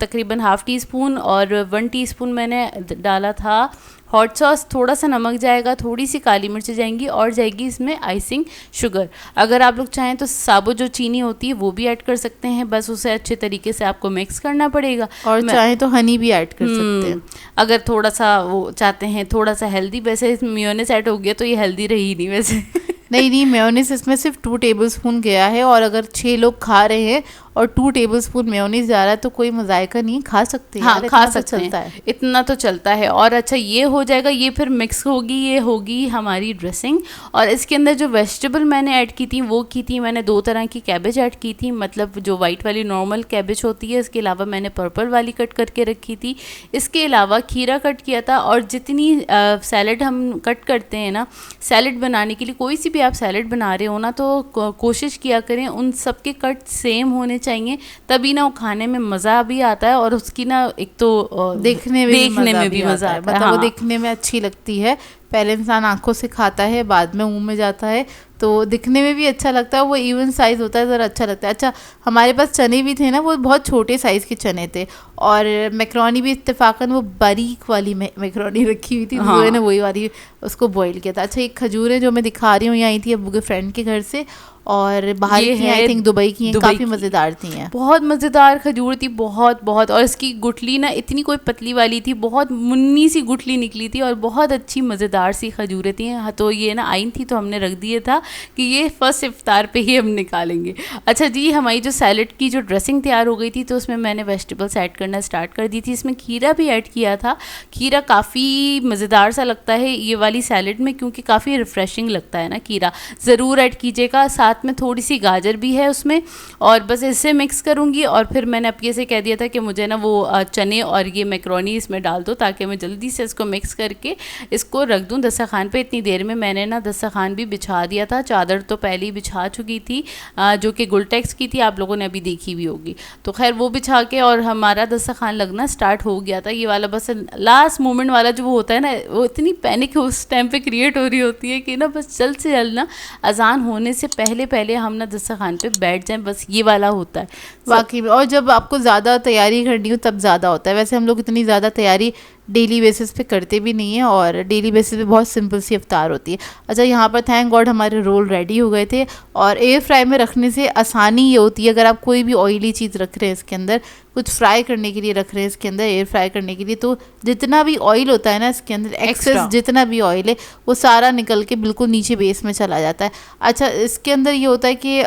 तकरीबन हाफ़ टी स्पून, और 1 टीस्पून मैंने डाला था हॉट सॉस, थोड़ा सा नमक जाएगा, थोड़ी सी काली मिर्च जाएंगी, और जाएगी इसमें आइसिंग शुगर। अगर आप लोग चाहें तो साबुत जो चीनी होती है वो भी ऐड कर सकते हैं, बस उसे अच्छे तरीके से आपको मिक्स करना पड़ेगा। और चाहें तो हनी भी ऐड कर सकते हैं अगर थोड़ा सा वो चाहते हैं थोड़ा सा हेल्दी। वैसे इसमें मेयोनेज़ ऐड हो गया तो ये हेल्दी रही नहीं वैसे नहीं, मेयोनीज इसमें सिर्फ 2 टेबलस्पून गया है, और अगर 6 लोग खा रहे हैं और 2 टेबलस्पून मेयोनीज जा रहा है तो कोई मजायका नहीं, खा सकते हैं। हाँ, खा सकते चलता हैं, है, इतना तो चलता है। और अच्छा, ये हो जाएगा, ये फिर मिक्स होगी, ये होगी हमारी ड्रेसिंग। और इसके अंदर जो वेजिटेबल मैंने ऐड की थी वो की थी मैंने 2 तरह की कैबेज ऐड की थी, मतलब जो वाइट वाली नॉर्मल कैबेज होती है, इसके अलावा मैंने पर्पल वाली कट करके रखी थी। इसके अलावा खीरा कट किया था। और जितनी सैलड हम कट करते हैं ना सैलड बनाने के लिए, कोई सी भी आप सैलड बना रहे हो ना, तो कोशिश किया करें उन सब के कट सेम होने चाहिए, तभी ना वो खाने में मज़ा भी आता है, और उसकी ना एक तो देखने में भी मज़ा आता है। मतलब वो हाँ। देखने में अच्छी लगती है। पहले इंसान आंखों से खाता है, बाद में मुंह में जाता है, तो दिखने में भी अच्छा लगता है। वो इवन साइज़ होता है, ज़रा अच्छा लगता है। अच्छा, हमारे पास चने भी थे ना, वो बहुत छोटे साइज़ के चने थे, और मैक्रोनी भी इत्तेफाकन वो बारीक वाली मैक्रोनी रखी हुई थी। हाँ। तो मैंने वही वाली उसको बॉईल किया था। अच्छा, एक खजूरें जो मैं दिखा रही हूँ, ये आई थी अब्बू के फ्रेंड के घर से, और बाहर की आई थिंक दुबई की हैं, काफ़ी मज़ेदार थी हैं, बहुत मज़ेदार खजूर थी, बहुत बहुत। और इसकी गुठली ना इतनी कोई पतली वाली थी, बहुत मुन्नी सी गुठली निकली थी, और बहुत अच्छी मज़ेदार सी खजूरें थी। तो ये ना आई थी तो हमने रख दिया था कि ये फर्स्ट इफ्तार पे ही हम निकालेंगे। अच्छा जी, हमारी जो सैलड की जो ड्रेसिंग तैयार हो गई थी, तो उसमें मैंने वेजिटेबल्स ऐड करना स्टार्ट कर दी थी। इसमें खीरा भी ऐड किया था। खीरा काफ़ी मज़ेदार सा लगता है ये वाली सैलड में, क्योंकि काफ़ी रिफ़्रेशिंग लगता है ना खीरा, ज़रूर ऐड कीजिएगा। साथ में थोड़ी सी गाजर भी है उसमें, और बस इससे मिक्स करूँगी। और फिर मैंने अपिया से कह दिया था कि मुझे ना वो चने और ये मैक्रोनी इसमें डाल दो, ताकि मैं जल्दी से इसको मिक्स करके इसको रख दूँ दस्तरखान पे। इतनी देर में मैंने ना दस्तरखान भी बिछा दिया था, चादर तो पहले ही बिछा चुकी थी, जो कि गुलटेक्स की थी, आप लोगों ने अभी देखी भी होगी। तो खैर वो बिछा के और हमारा दस्तरखान लगना स्टार्ट हो गया था। ये वाला बस लास्ट मोमेंट वाला जो वो होता है ना, वो इतनी पैनिक उस टाइम पे क्रिएट हो रही होती है कि ना बस जल्द से जल्द ना अजान होने से पहले पहले हम ना दस्तरखान पे बैठ जाएं, बस ये वाला होता है वाकई में। और जब आपको ज़्यादा तैयारी करनी हो तब ज़्यादा होता है। वैसे हम लोग इतनी ज़्यादा तैयारी डेली बेसिस पे करते भी नहीं है, और डेली बेसिस पे बहुत सिंपल सी इफ्तार होती है। अच्छा, यहाँ पर थैंक गॉड हमारे रोल रेडी हो गए थे। और एयर फ्राई में रखने से आसानी ये होती है, अगर आप कोई भी ऑयली चीज़ रख रहे हैं इसके अंदर, कुछ फ्राई करने के लिए रख रहे हैं इसके अंदर, एयर फ्राई करने के लिए, तो जितना भी ऑयल होता है ना इसके अंदर, एक्सेस जितना भी ऑयल है वो सारा निकल के बिल्कुल नीचे बेस में चला जाता है। अच्छा, इसके अंदर ये होता है कि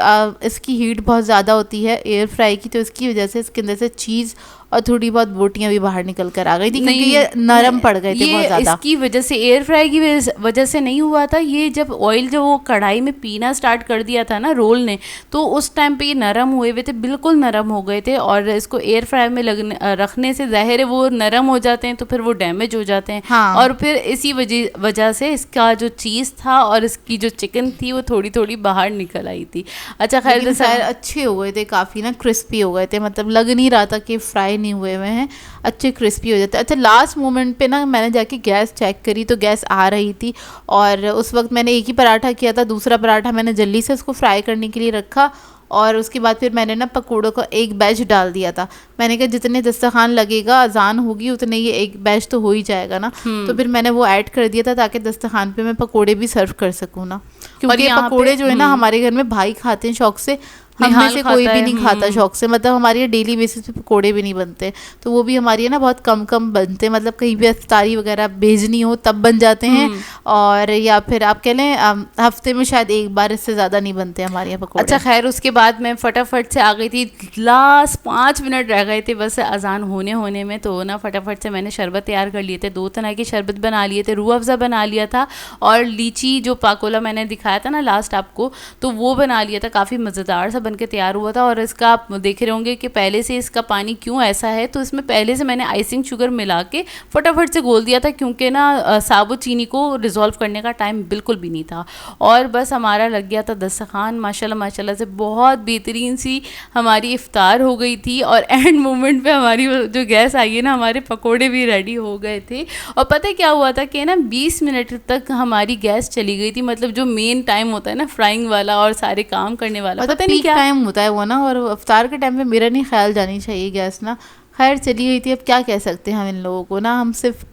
इसकी हीट बहुत ज़्यादा होती है एयर फ्राई की, तो इसकी वजह से इसके अंदर से चीज़ और थोड़ी बहुत बोटियां भी बाहर निकल कर आ गई थी, क्योंकि ये नरम पड़ गए थे बहुत ज़्यादा। इसकी वजह से, एयर फ्राई की वजह से नहीं हुआ था ये। जब ऑयल जो वो कढ़ाई में पीना स्टार्ट कर दिया था ना रोल ने, तो उस टाइम पे ये नरम हुए हुए थे, बिल्कुल नरम हो गए थे। और इसको एयर फ्राई में रखने से ज़ाहिर है वो नरम हो जाते हैं, तो फिर वो डैमेज हो जाते हैं। हाँ। और फिर इसी वजह से इसका जो चीज़ था और इसकी जो चिकन थी वो थोड़ी थोड़ी बाहर निकल आई थी। अच्छा, खैर अच्छे हो गए थे, काफ़ी ना क्रिस्पी हो गए थे, मतलब लग नहीं रहा था कि फ्राई नहीं हुए हुए हैं, अच्छे क्रिस्पी हो जाते हैं। अच्छा, लास्ट मोमेंट पे ना मैंने जाके गैस चेक करी तो गैस आ रही थी, और उस वक्त मैंने एक ही पराठा किया था, दूसरा पराठा मैंने जल्दी से उसको फ्राई करने के लिए रखा, और उसके बाद फिर मैंने ना पकौड़ों का एक बैच डाल दिया था। मैंने कहा जितने दस्तरखान लगेगा, अजान होगी, उतने ये एक बैच तो हो ही जाएगा ना। तो फिर मैंने वो ऐड कर दिया था ताकि दस्तरखान पे मैं पकौड़े भी सर्व कर सकूँ ना, क्योंकि पकौड़े जो है ना हमारे घर में भाई खाते हैं शौक से, हम में से कोई भी नहीं खाता शौक से, मतलब हमारे यहाँ डेली बेसिस पे पकोड़े भी नहीं बनते, तो वो भी हमारे यहाँ ना बहुत कम कम बनते हैं, मतलब कहीं भी इफ्तारी वगैरह भेजनी हो तब बन जाते हैं, और या फिर आप कह लें हफ्ते में शायद एक बार, इससे ज़्यादा नहीं बनते हमारे यहाँ पकोड़े। अच्छा, खैर उसके बाद मैं फटाफट से आ गई थी, लास्ट 5 मिनट रह गए थे बस अजान होने में, तो ना फटाफट से मैंने शरबत तैयार कर लिए थे, 2 तरह के शरबत बना लिए थे, रूह अफ़ज़ा बना लिया था, और लीची जो पाकोला मैंने दिखाया था ना लास्ट आपको, तो वो बना लिया था, काफ़ी मज़ेदार सा बन के तैयार हुआ था। और इसका आप देख रहे होंगे कि पहले से इसका पानी क्यों ऐसा है, तो इसमें पहले से मैंने आइसिंग शुगर मिला के फटाफट से घोल दिया था, क्योंकि ना साबुत चीनी को रिजॉल्व करने का टाइम बिल्कुल भी नहीं था। और बस हमारा लग गया था दस्तरखान, माशाल्लाह माशाल्लाह से बहुत बेहतरीन सी हमारी इफ्तार हो गई थी। और एंड मोमेंट पे हमारी जो गैस आई है ना, हमारे पकोड़े भी रेडी हो गए थे। और पता है क्या हुआ था कि ना 20 मिनट तक हमारी गैस चली गई थी, मतलब जो मेन टाइम होता है ना फ्राइंग वाला और सारे काम करने वाला, मतलब पता नहीं क्या टाइम होता है वो ना। और अफ्तार के टाइम पे मेरा नहीं ख्याल जानी चाहिए गैस ना। खैर चली गई थी, अब क्या कह सकते हैं हम इन लोगों को ना, हम सिर्फ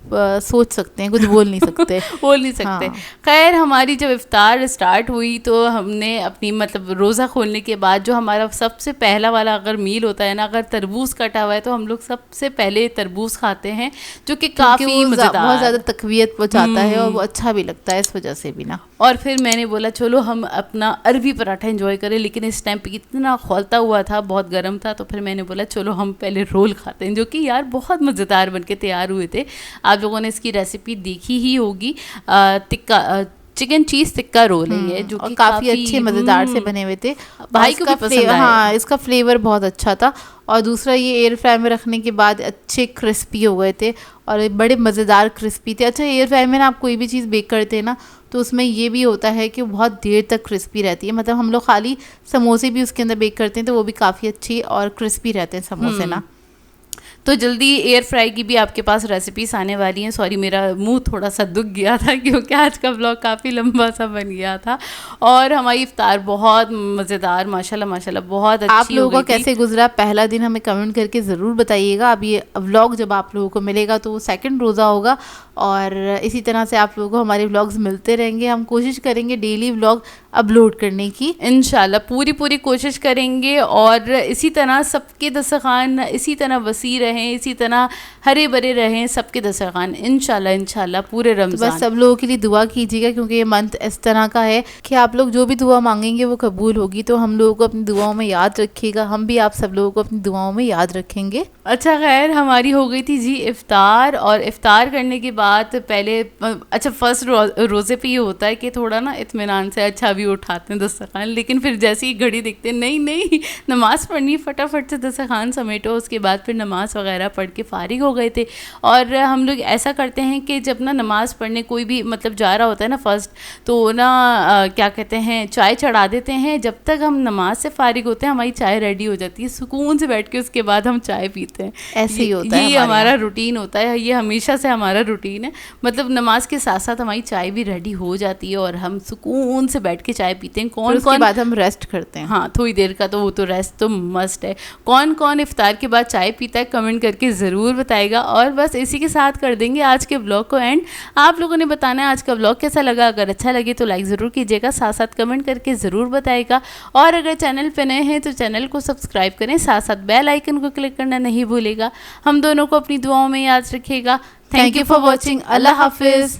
सोच सकते हैं, कुछ बोल नहीं सकते। बोल नहीं सकते। हाँ। खैर हमारी जब इफ्तार स्टार्ट हुई तो हमने अपनी मतलब रोज़ा खोलने के बाद जो हमारा सबसे पहला वाला अगर मील होता है ना, अगर तरबूज कटा हुआ है तो हम लोग सबसे पहले तरबूज खाते हैं, जो कि काफ़ी बहुत मज़ेदार, ज़्यादा तकवीयत पहुँचाता है और वो अच्छा भी लगता है इस वजह से भी ना। और फिर मैंने बोला चलो हम अपना अरबी पराठा एंजॉय करें, लेकिन इस टाइम पे इतना खौलता हुआ था, बहुत गर्म था, तो फिर मैंने बोला चलो हम पहले रोल खाते हैं, जो कि यार बहुत मज़ेदार बन के तैयार हुए थे। आप लोगों ने इसकी रेसिपी देखी ही होगी। Tikka chicken cheese tikka roll है ये, जो कि काफ़ी अच्छे मज़ेदार से बने हुए थे। भाई को भी पसंद आया। हाँ, इसका फ्लेवर बहुत अच्छा था। और दूसरा ये एयर फ्राई में रखने के बाद अच्छे क्रिस्पी हो गए थे और बड़े मज़ेदार क्रिस्पी थे। अच्छा, एयर फ्राई में ना आप कोई भी चीज़ बेक करते हैं ना, तो उसमें ये भी होता है कि बहुत देर तक क्रिस्पी रहती है। मतलब हम लोग खाली समोसे भी उसके अंदर बेक करते हैं तो वो भी काफ़ी अच्छी और क्रिस्पी रहते हैं समोसे ना। तो जल्दी एयर फ्राई की भी आपके पास रेसिपीज आने वाली हैं। सॉरी, मेरा मुंह थोड़ा सा दुख गया था क्योंकि आज का ब्लॉग काफ़ी लंबा सा बन गया था। और हमारी इफ्तार बहुत मज़ेदार, माशाल्लाह माशाल्लाह बहुत अच्छी। आप लोगों का कैसे गुजरा पहला दिन हमें कमेंट करके ज़रूर बताइएगा। अब ये व्लॉग जब आप लोगों को मिलेगा तो वो सेकंड रोज़ा होगा, और इसी तरह से आप लोगों को हमारे व्लॉग्स मिलते रहेंगे। हम कोशिश करेंगे डेली व्लॉग अपलोड करने की, इंशाल्लाह पूरी कोशिश करेंगे। और इसी तरह सबके दस्तरखान इसी तरह वसी रहें, इसी तरह हरे भरे रहें सबके दस्तरखान, इंशाल्लाह पूरे रमज़ान। बस सब लोगों के लिए दुआ कीजिएगा, क्योंकि ये मंथ इस तरह का है कि आप लोग जो भी दुआ मांगेंगे वो कबूल होगी। तो हम लोगों को अपनी दुआओं में याद रखिएगा, हम भी आप सब लोगों को अपनी दुआओं में याद रखेंगे। अच्छा, खैर हमारी हो गई थी जी इफ्तार। और इफ्तार करने के बाद पहले अच्छा फर्स्ट रोज़े पे ये होता है कि थोड़ा ना इत्मीनान से अच्छा भी उठाते हैं दस्तरखान, लेकिन फिर जैसे ही घड़ी देखते हैं नहीं नमाज़ पढ़नी, फटाफट से दस्तरखान समेटो। उसके बाद फिर नमाज़ वगैरह पढ़ के फ़ारिग हो गए थे। और हम लोग ऐसा करते हैं कि जब ना नमाज़ पढ़ने कोई भी मतलब जा रहा होता है ना फर्स्ट, तो ना क्या कहते हैं, चाय चढ़ा देते हैं। जब तक हम नमाज से फ़ारिग होते हैं हमारी चाय रेडी हो जाती है, सुकून से बैठ के उसके बाद हम चाय पीते हैं। ऐसे ही होता है, ये हमारा रूटीन होता है, ये हमेशा से हमारा रूटीन है। मतलब नमाज के साथ साथ हमारी चाय भी रेडी हो जाती है और हम सुकून से बैठ के चाय पीते हैं। कौन उसके बाद हम रेस्ट करते हैं। हाँ, थोड़ी देर का तो वो तो रेस्ट तो मस्ट है। कौन कौन इफ्तार के बाद चाय पीता है कमेंट करके ज़रूर बताएगा। और बस इसी के साथ कर देंगे आज के ब्लॉग को एंड। आप लोगों ने बताना है आज का ब्लॉग कैसा लगा। अगर अच्छा लगे तो लाइक ज़रूर कीजिएगा, साथ साथ कमेंट करके ज़रूर बताएगा। और अगर चैनल पे नए हैं तो चैनल को सब्सक्राइब करें, साथ साथ बेल आइकन को क्लिक करना नहीं भूलेगा। हम दोनों को अपनी दुआओं में याद रखिएगा। Thank you for watching. अल्लाह हाफिज़।